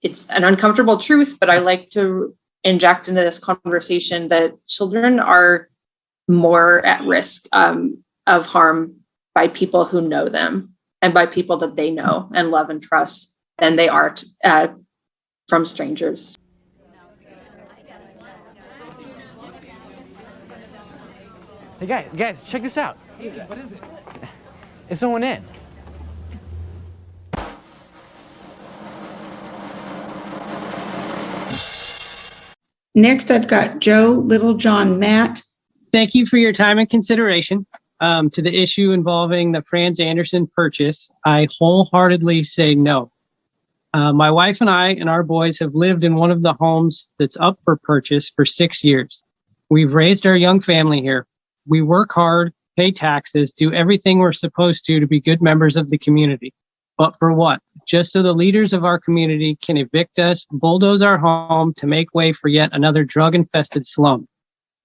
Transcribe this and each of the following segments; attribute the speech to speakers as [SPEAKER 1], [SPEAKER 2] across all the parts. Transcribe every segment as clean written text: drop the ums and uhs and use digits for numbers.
[SPEAKER 1] it's an uncomfortable truth, but I like to inject into this conversation that children are more at risk of harm by people who know them and by people that they know and love and trust than they are from strangers.
[SPEAKER 2] Hey guys, check this out.
[SPEAKER 3] What is it?
[SPEAKER 2] Is someone in?
[SPEAKER 4] Next, I've got Joe, Littlejohn, Matt.
[SPEAKER 3] Thank you for your time and consideration. To the issue involving the Franz Anderson purchase, I wholeheartedly say no. My wife and I and our boys have lived in one of the homes that's up for purchase for 6 years. We've raised our young family here. We work hard, pay taxes, do everything we're supposed to be good members of the community. But for what? Just so the leaders of our community can evict us, bulldoze our home to make way for yet another drug-infested slum.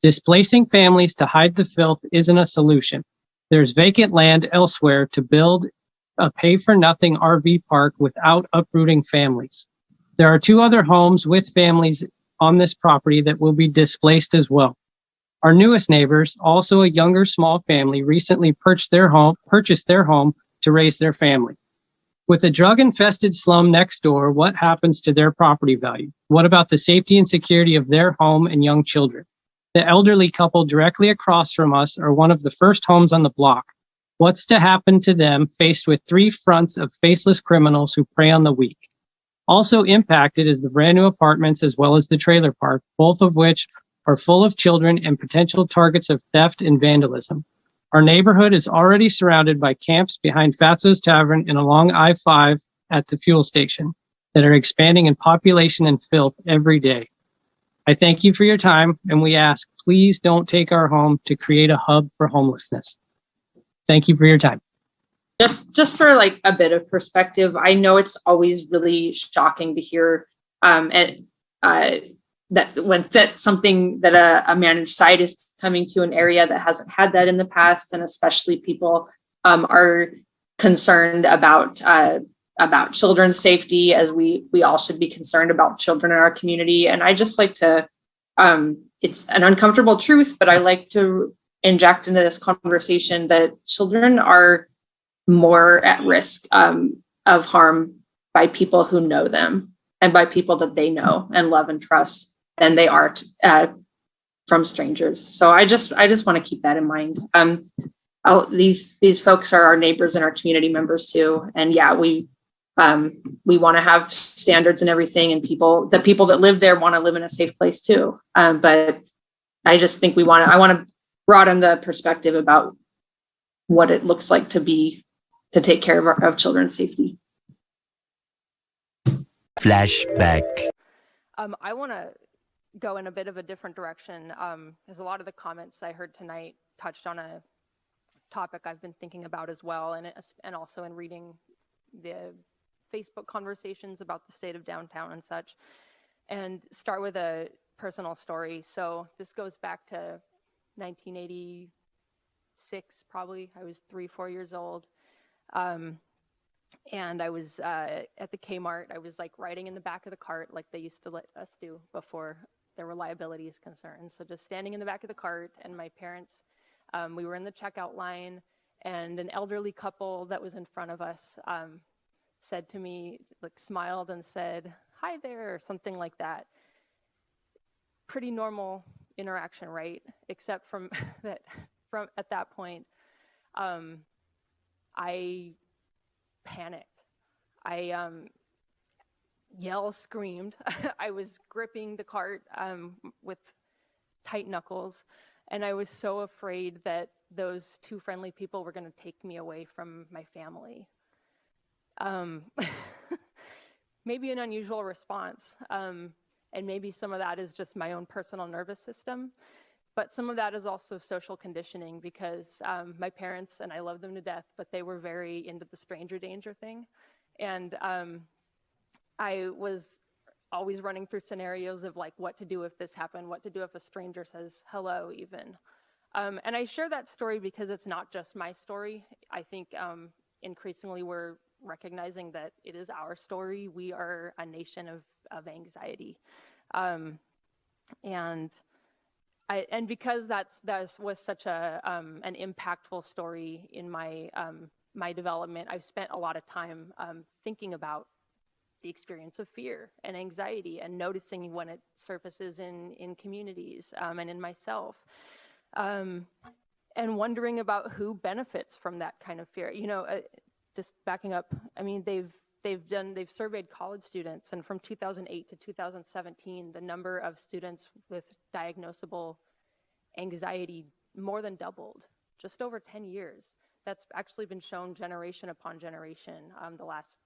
[SPEAKER 3] Displacing families to hide the filth isn't a solution. There's vacant land elsewhere to build a pay-for-nothing RV park without uprooting families. There are 2 other homes with families on this property that will be displaced as well. Our newest neighbors, also a younger small family, recently purchased their home to raise their family. With a drug-infested slum next door, what happens to their property value? What about the safety and security of their home and young children? The elderly couple directly across from us are one of the first homes on the block. What's to happen to them faced with 3 fronts of faceless criminals who prey on the weak? Also impacted is the brand new apartments as well as the trailer park, both of which are full of children and potential targets of theft and vandalism. Our neighborhood is already surrounded by camps behind Fatso's Tavern and along I-5 at the fuel station that are expanding in population and filth every day. I thank you for your time, and we ask, please don't take our home to create a hub for homelessness. Thank you for your time.
[SPEAKER 1] Just for like a bit of perspective, I know it's always really shocking to hear that's something that a managed site is coming to an area that hasn't had that in the past, and especially people are concerned about children's safety, as we all should be concerned about children in our community. And I just like to, it's an uncomfortable truth, but I like to inject into this conversation that children are more at risk of harm by people who know them and by people that they know and love and trust than they are from strangers. So I just want to keep that in mind. These folks are our neighbors and our community members too. And yeah, we want to have standards and everything, and the people that live there want to live in a safe place too. But I just think I want to broaden the perspective about what it looks like to take care of children's safety.
[SPEAKER 5] Flashback.
[SPEAKER 6] I want to go in a bit of a different direction, as a lot of the comments I heard tonight touched on a topic I've been thinking about as well, and also in reading the Facebook conversations about the state of downtown and such, and start with a personal story. So this goes back to 1986, probably. I was 3-4 years old. And I was at the Kmart. I was like riding in the back of the cart like they used to let us do before there were liabilities concerns. So just standing in the back of the cart, and my parents, we were in the checkout line, and an elderly couple that was in front of us said to me, like smiled and said, "Hi there," or something like that. Pretty normal interaction, right? Except from at that point, I panicked. I screamed. I was gripping the cart with tight knuckles, and I was so afraid that those 2 friendly people were going to take me away from my family. Maybe an unusual response, and maybe some of that is just my own personal nervous system, but some of that is also social conditioning, because my parents, and I love them to death, but they were very into the stranger danger thing. And I was always running through scenarios of like what to do if this happened, what to do if a stranger says hello even. And I share that story because it's not just my story. I think increasingly we're recognizing that it is our story. We are a nation of anxiety. And because that was such an impactful story in my my development, I've spent a lot of time thinking about the experience of fear and anxiety and noticing when it surfaces in communities and in myself, and wondering about who benefits from that kind of fear. You know, just backing up, I mean, they've surveyed college students, and from 2008 to 2017, the number of students with diagnosable anxiety more than doubled, just over 10 years. That's actually been shown generation upon generation, the last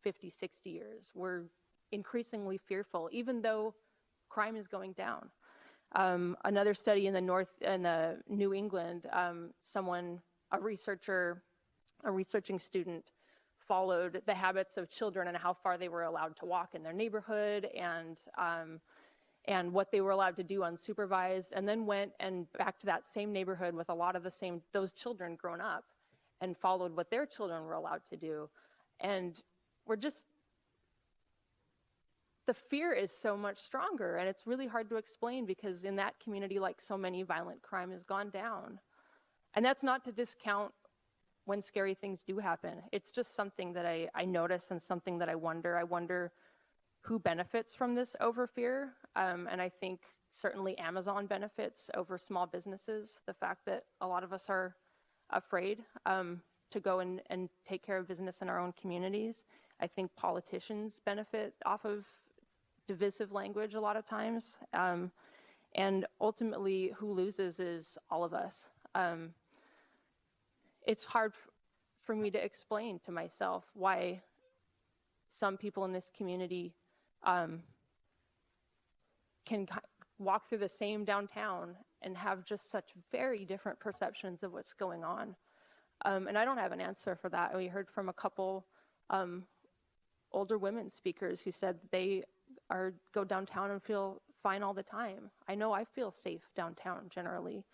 [SPEAKER 6] 50, 60 years. We're increasingly fearful, even though crime is going down. Another study in the New England, a researching student followed the habits of children and how far they were allowed to walk in their neighborhood and what they were allowed to do unsupervised, and then went and back to that same neighborhood with a lot of those children grown up and followed what their children were allowed to do. And the fear is so much stronger, and it's really hard to explain because in that community, like so many, violent crime has gone down. And that's not to discount when scary things do happen. It's just something that I notice and something that I wonder who benefits from this over fear. And I think certainly Amazon benefits over small businesses. The fact that a lot of us are afraid to go and take care of business in our own communities. I think politicians benefit off of divisive language a lot of times. And ultimately, who loses is all of us. It's hard for me to explain to myself why some people in this community can walk through the same downtown and have just such very different perceptions of what's going on. And I don't have an answer for that. We heard from a couple older women speakers who said they go downtown and feel fine all the time. I know I feel safe downtown generally.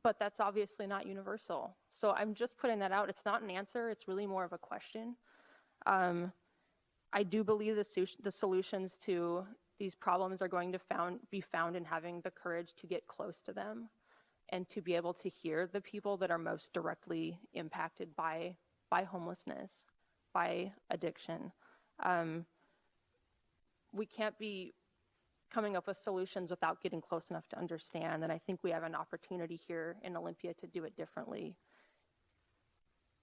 [SPEAKER 6] But that's obviously not universal. So I'm just putting that out. It's not an answer. It's really more of a question. I do believe the solutions to these problems are going to be found in having the courage to get close to them and to be able to hear the people that are most directly impacted by homelessness, by addiction. We can't be coming up with solutions without getting close enough to understand. And I think we have an opportunity here in Olympia to do it differently.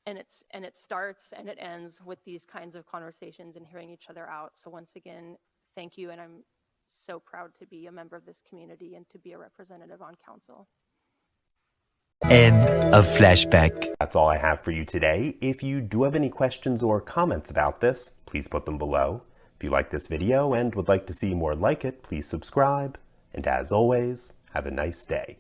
[SPEAKER 6] And it starts and it ends with these kinds of conversations and hearing each other out. So once again, thank you. And I'm so proud to be a member of this community and to be a representative on council.
[SPEAKER 5] End of flashback.
[SPEAKER 7] That's all I have for you today. If you do have any questions or comments about this, please put them below. If you like this video and would like to see more like it, please subscribe. And as always, have a nice day.